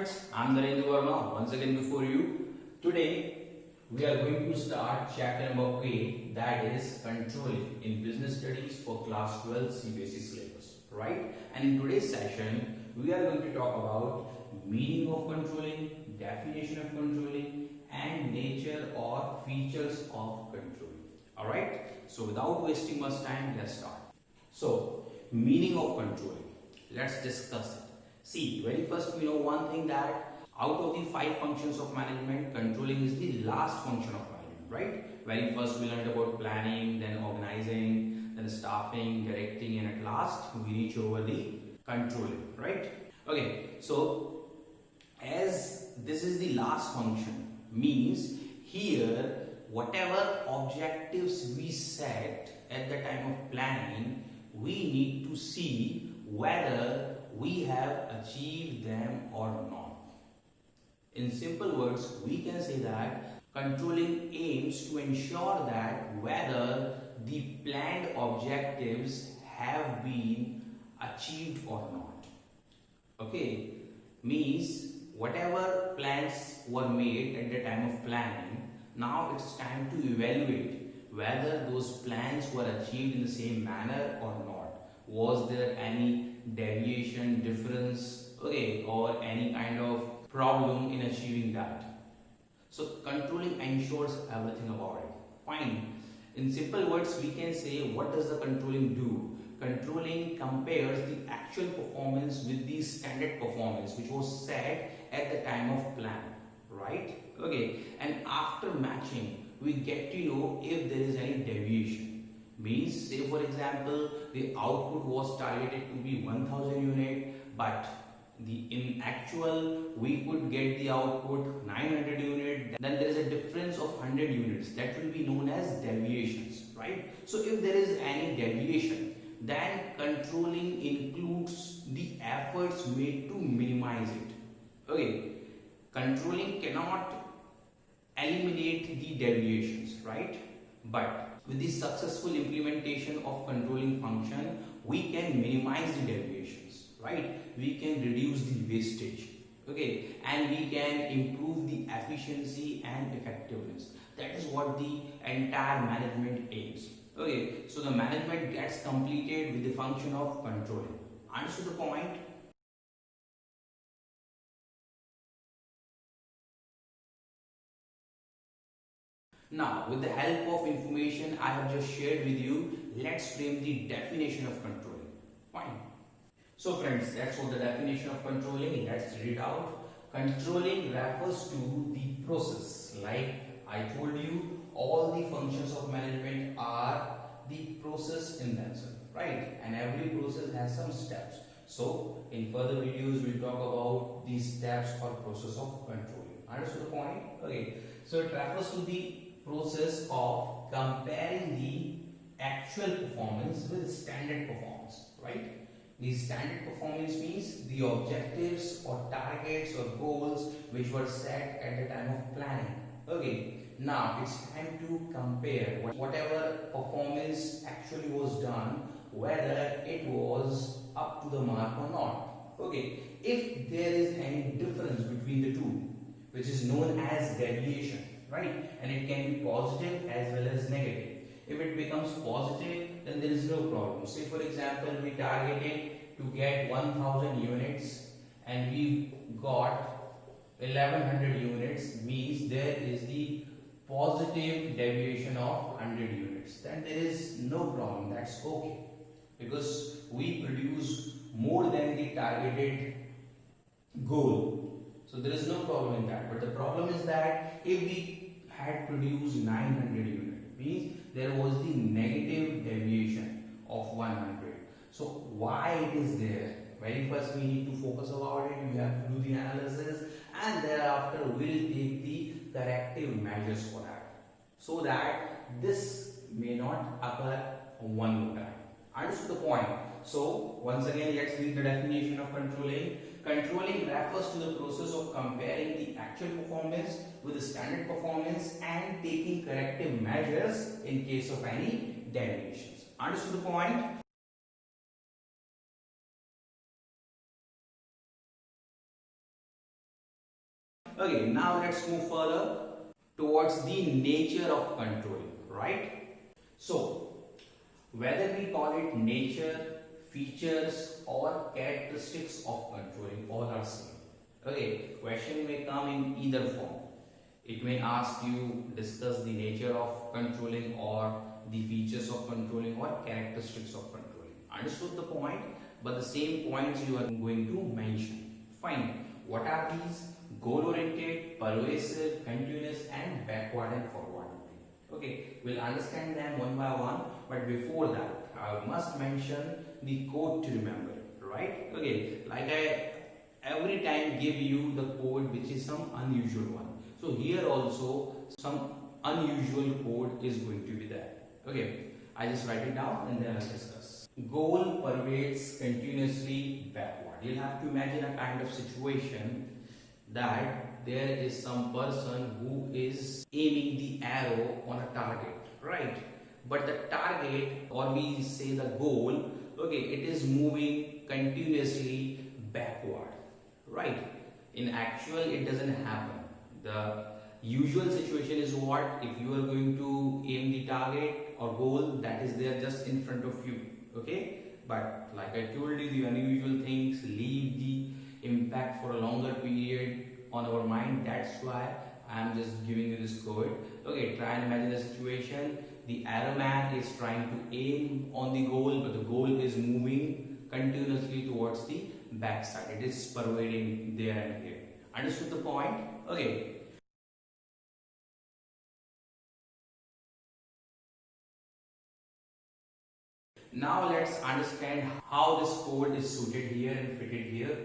friends, I'm Narendra Verma once again before you. Today we are going to start chapter number 8, that is controlling in business studies for class 12 CBSE syllabus, right? And in today's session we are going to talk about meaning of controlling, definition of controlling and nature or features of controlling. Alright, so without wasting much time, let's start. So, meaning of controlling. Let's discuss it. See, very first we know one thing, that out of the 5 functions of management, controlling is the last function of management, right? Very first we learned about planning, then organizing, then staffing, directing, and at last we reach over the controlling, right? Okay, so as this is the last function, means here whatever objectives we set at the time of planning, we need to see whether we have achieved them or not. In simple words, we can say that controlling aims to ensure that whether the planned objectives have been achieved or not. Okay, means whatever plans were made at the time of planning, now it's time to evaluate whether those plans were achieved in the same manner or not. Was there any deviation, difference, okay, or any kind of problem in achieving that? So controlling ensures everything about it. Fine. In simple words, we can say, what does the controlling do? Controlling compares the actual performance with the standard performance which was set at the time of plan, right? Okay, and after matching, we get to know if there is any deviation. Means, say for example, the output was targeted to be 1000 unit, but in actual we could get the output 900 unit. Then there is a difference of 100 units, that will be known as deviations, right? So if there is any deviation, then controlling includes the efforts made to minimize it. Okay, controlling cannot eliminate the deviations, right? But with the successful implementation of controlling function, we can minimize the deviations, right? We can reduce the wastage, okay, and we can improve the efficiency and effectiveness. That is what the entire management aims. Okay, so the management gets completed with the function of controlling. Understood the point? Now, with the help of information I have just shared with you, let's frame the definition of controlling. Fine. So friends, that's what the definition of controlling. Let's read out. Controlling refers to the process. Like I told you, all the functions of management are the process in themselves, right? And every process has some steps. So in further videos, we'll talk about these steps or process of controlling. Understood the point? Okay. So it refers to the process of comparing the actual performance with standard performance, right? The standard performance means the objectives or targets or goals which were set at the time of planning. Okay, now it's time to compare whatever performance actually was done, whether it was up to the mark or not. Okay, if there is any difference between the two, which is known as deviation, right? And it can be positive as well as negative. If it becomes positive, then there is no problem. Say for example, we targeted to get 1000 units and we got 1100 units, means there is the positive deviation of 100 units. Then there is no problem, that's okay, because we produce more than the targeted goal. So there is no problem in that. But the problem is that if we had produced 900 units, means there was the negative deviation of 100. So why it is there? Very first we need to focus about it. We have to do the analysis, and thereafter we will take the corrective measures for that, so that this may not occur one more time. Understood the point? So once again, let's read the definition of controlling. Controlling refers to the process of comparing the actual performance with the standard performance and taking corrective measures in case of any deviations. Understood the point? Okay, now let's move further towards the nature of controlling, right? So, whether we call it nature, features or characteristics of controlling, all are same. Okay, question may come in either form. It may ask you discuss the nature of controlling or the features of controlling or characteristics of controlling. Understood the point? But the same points you are going to mention. Fine. What are these? Goal oriented, pervasive, continuous and backward and forward. Okay, we'll understand them one by one, but before that I must mention the code to remember, right? Okay, like I every time give you the code which is some unusual one. So here also some unusual code is going to be there. Okay, I just write it down and then I'll discuss. Goal pervades continuously backward. You'll have to imagine a kind of situation that there is some person who is aiming the arrow on a target, right? But the target, or we say the goal, okay, it is moving continuously backward, right? In actual, it doesn't happen. The usual situation is what? If you are going to aim the target or goal that is there just in front of you, okay? But like I told you, the unusual things leave the impact for a longer period on our mind. That's why I am just giving you this code. Okay, try and imagine the situation. The arrow man is trying to aim on the goal, but the goal is moving continuously towards the backside. It is pervading there and here. Understood the point? Okay. Now let's understand how this code is suited here and fitted here.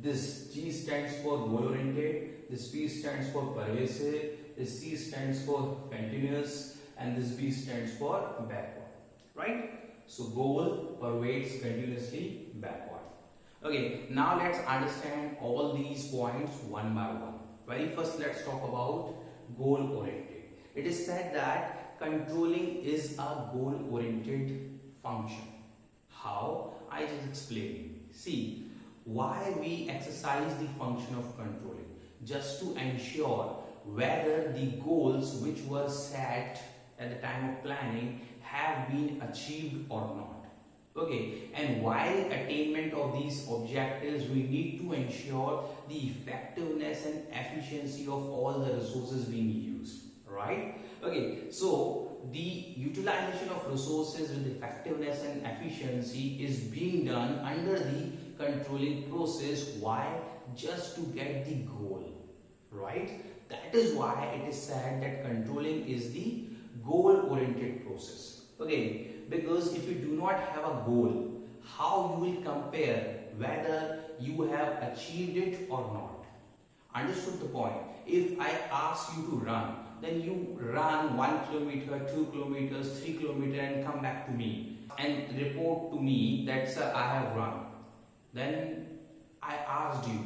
This G stands for goal oriented, this P stands for pervasive, this C stands for continuous, and this B stands for backward, right? So goal pervades continuously backward. Okay, now let's understand all these points one by one. Very first, let's talk about goal oriented. It is said that controlling is a goal oriented function. How? I just explained. See, why we exercise the function of controlling? Just to ensure whether the goals which were set at the time of planning have been achieved or not. Okay, and while attainment of these objectives, we need to ensure the effectiveness and efficiency of all the resources being used, right? Okay, so the utilization of resources with effectiveness and efficiency is being done under the controlling process. Why? Just to get the goal, right? That is why it is said that controlling is the goal oriented process. Okay, because if you do not have a goal, how you will compare whether you have achieved it or not? Understood the point? If I ask you to run, then you run 1 kilometer, 2 kilometers, 3 kilometers and come back to me and report to me that sir, I have run. Then I asked you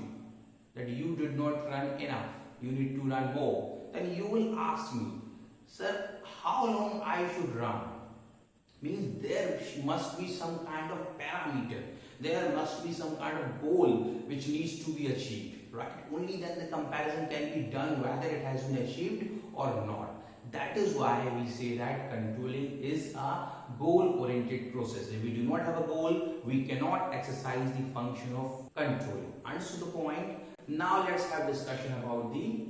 that you did not run enough, you need to run more. Then you will ask me, sir, how long I should run? Means there must be some kind of parameter, there must be some kind of goal which needs to be achieved, right? Only then the comparison can be done whether it has been achieved or not. That is why we say that controlling is a goal oriented process. If we do not have a goal, we cannot exercise the function of controlling. Understood the point? Now let's have discussion about the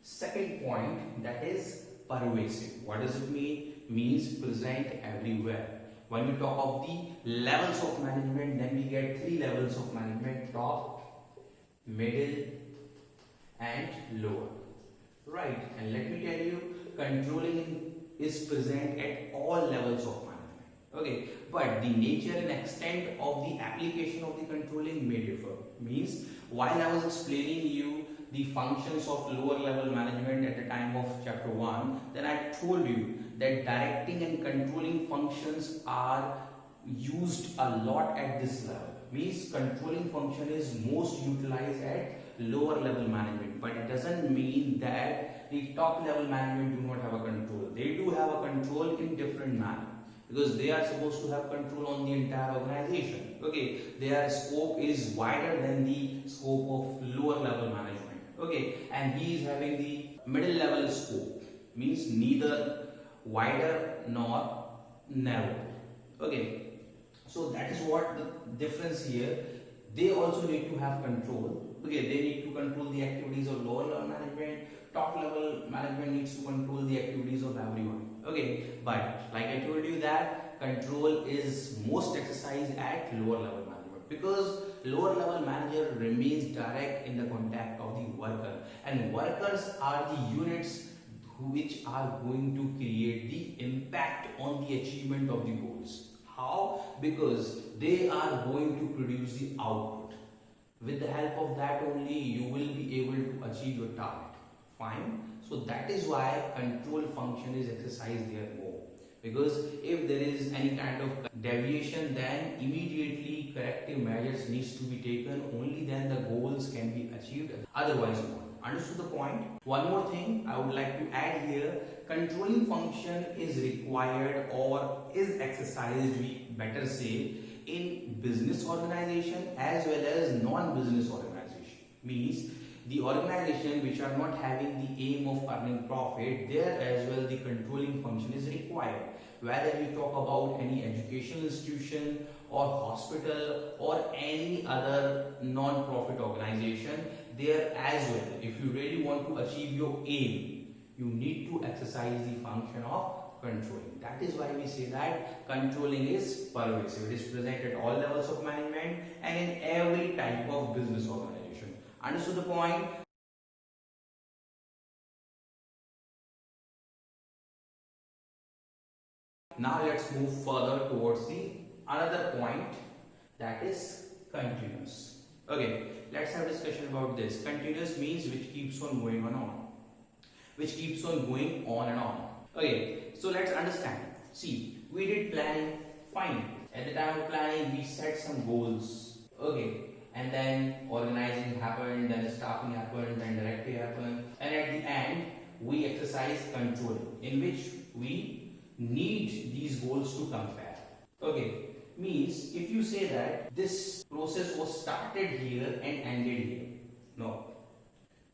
second point, that is pervasive. What does it mean? Means present everywhere. When we talk of the levels of management, then we get 3 levels of management: top, middle and lower, right? And let me tell you, controlling is present at all levels of management. Okay, but the nature and extent of the application of the controlling may differ. Means while I was explaining you the functions of lower level management at the time of chapter 1, then I told you that directing and controlling functions are used a lot at this level. Means controlling function is most utilized at lower level management, but it doesn't mean that the top level management do not have a control. They do have a control in different manner, because they are supposed to have control on the entire organization. Okay, their scope is wider than the scope of lower level management. Okay, and he is having the middle level scope, means neither wider nor narrow. Okay, so that is what the difference here. They also need to have control. Okay, they need to control the activities of lower level management. Top level management needs to control the activities of everyone. Okay, but like I told you that control is most exercised at lower level management, because lower level manager remains direct in the contact of the worker, and workers are the units which are going to create the impact on the achievement of the goals. How? Because they are going to produce the output. With the help of that only you will be able to achieve your target. Fine. So that is why control function is exercised there more. Because if there is any kind of deviation, then immediately corrective measures needs to be taken. Only then the goals can be achieved. Otherwise not. Understood the point? One more thing I would like to add here. Controlling function is required or is exercised, we better say, in business organization as well as non-business organization. Means the organization which are not having the aim of earning profit, there as well the controlling function is required. Whether you talk about any educational institution or hospital or any other non-profit organization, there as well, if you really want to achieve your aim, you need to exercise the function of controlling. That is why we say that controlling is pervasive. It is present at all levels of management and in every type of business organization. Understood the point? Now let's move further towards the another point, that is continuous. Okay, let's have a discussion about this. Continuous means which keeps on going on. Which keeps on going on and on. Okay, so let's understand. See, we did planning, fine. At the time of planning, we set some goals. Okay, and then organizing happened, then staffing happened, then directive happened, and at the end, we exercise control, in which we need these goals to compare. Okay, means if you say that this process was started here and ended here, no.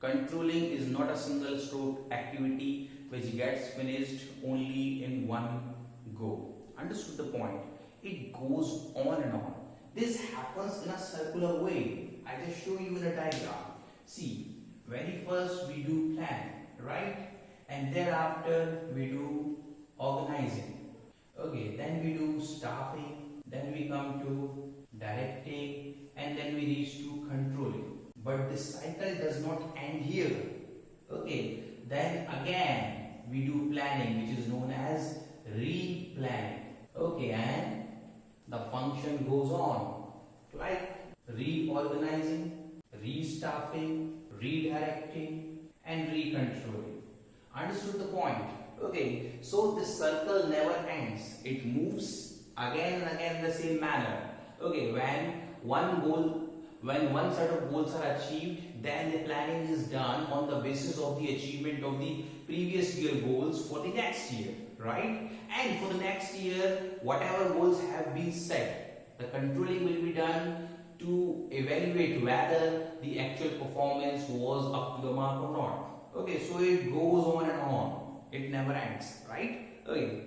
Controlling is not a single stroke activity which gets finished only in one go. Understood the point? It goes on and on. This happens in a circular way. I just show you in a diagram. See, very first we do plan, right? And thereafter we do organizing. Okay, then we do staffing, then we come to directing, and then we reach to controlling. But this cycle does not end here. Okay, then again we do planning, which is known as replanning. Okay, and the function goes on like reorganizing, restaffing, redirecting, and recontrolling. Understood the point? Okay, so this circle never ends. It moves again and again in the same manner. Okay, when one set of goals are achieved, then the planning is done on the basis of the achievement of the previous year goals for the next year, right? And for the next year, whatever goals have been set, the controlling will be done to evaluate whether the actual performance was up to the mark or not. Okay, so it goes on and on. It never ends, right? Okay.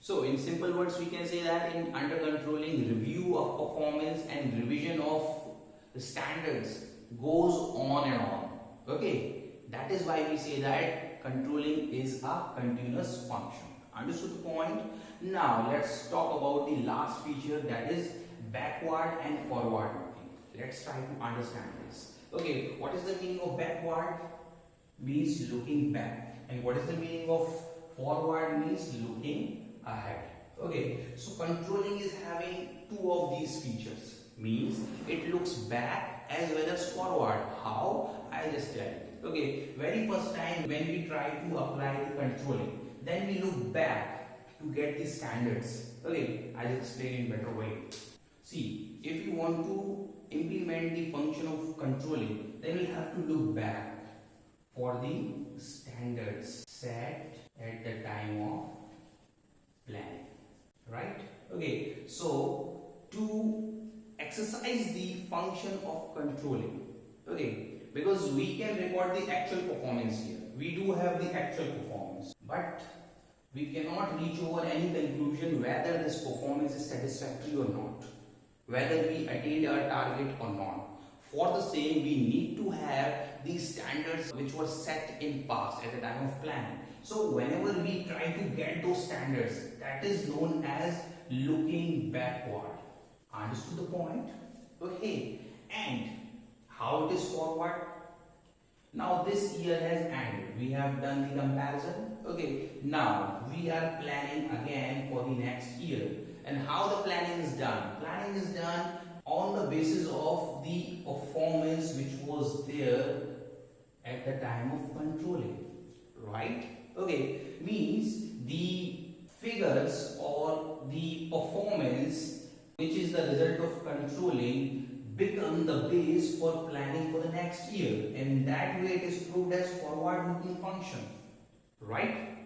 So in simple words, we can say that in under controlling, review of performance and revision of the standards goes on and on. Okay, that is why we say that controlling is a continuous function. Understood the point? Now let's talk about the last feature, that is backward and forward looking. Let's try to understand this. Okay, what is the meaning of backward? Means looking back. And what is the meaning of forward? Means looking ahead. Okay, so controlling is having two of these features. Means it looks back as well as forward. How? I'll just tell you. Okay, very first time when we try to apply the controlling, then we look back to get the standards. Okay, I'll explain in better way. See, if you want to implement the function of controlling, then we have to look back for the standards set at the time of planning. Right? Okay, so to exercise the function of controlling, okay, because we can record the actual performance here. We do have the actual performance, but we cannot reach over any conclusion whether this performance is satisfactory or not, whether we attained our target or not. For the same, we need to have these standards which were set in past at the time of planning. So whenever we try to get those standards, that is known as looking backward. Understood the point? Okay. And how it is forward? Now this year has ended. We have done the comparison. Okay. Now we are planning again for the next year. And how the planning is done? Planning is done on the basis of the performance which was there at the time of controlling. Right? Okay. Means the figures or the performance which is the result of controlling become the base for planning for the next year. And that way it is proved as forward-looking function. Right?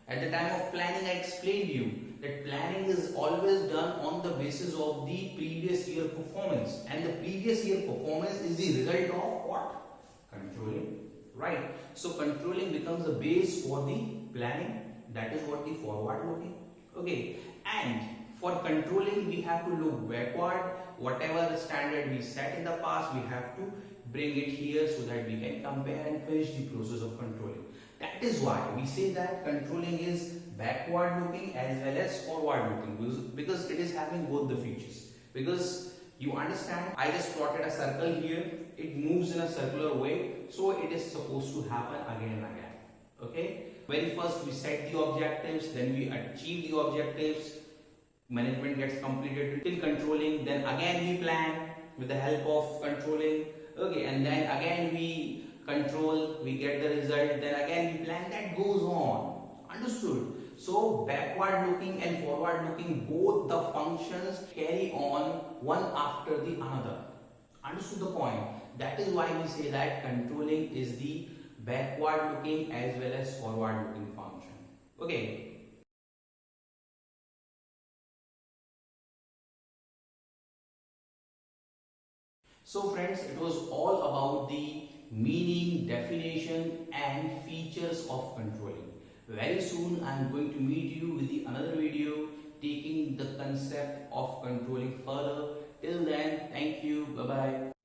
At the time of planning, I explained you that planning is always done on the basis of the previous year performance. And the previous year performance is the result of what? Controlling. Right? So controlling becomes the base for the planning. That is what the forward-looking. Okay. And for controlling, we have to look backward. Whatever standard we set in the past, we have to bring it here so that we can compare and finish the process of controlling. That is why we say that controlling is backward looking as well as forward looking, because it is having both the features. Because you understand, I just plotted a circle here, it moves in a circular way, so it is supposed to happen again and again. Okay? Very first we set the objectives, then we achieve the objectives, management gets completed till controlling, then again we plan with the help of controlling. Okay, and then again we control, we get the result, then again we plan, that goes on. Understood? So backward looking and forward looking, both the functions carry on one after the another. Understood the point? That is why we say that controlling is the backward looking as well as forward looking function. Okay. So friends, it was all about the meaning, definition and features of controlling. Very soon I am going to meet you with another video taking the concept of controlling further. Till then, thank you. Bye bye.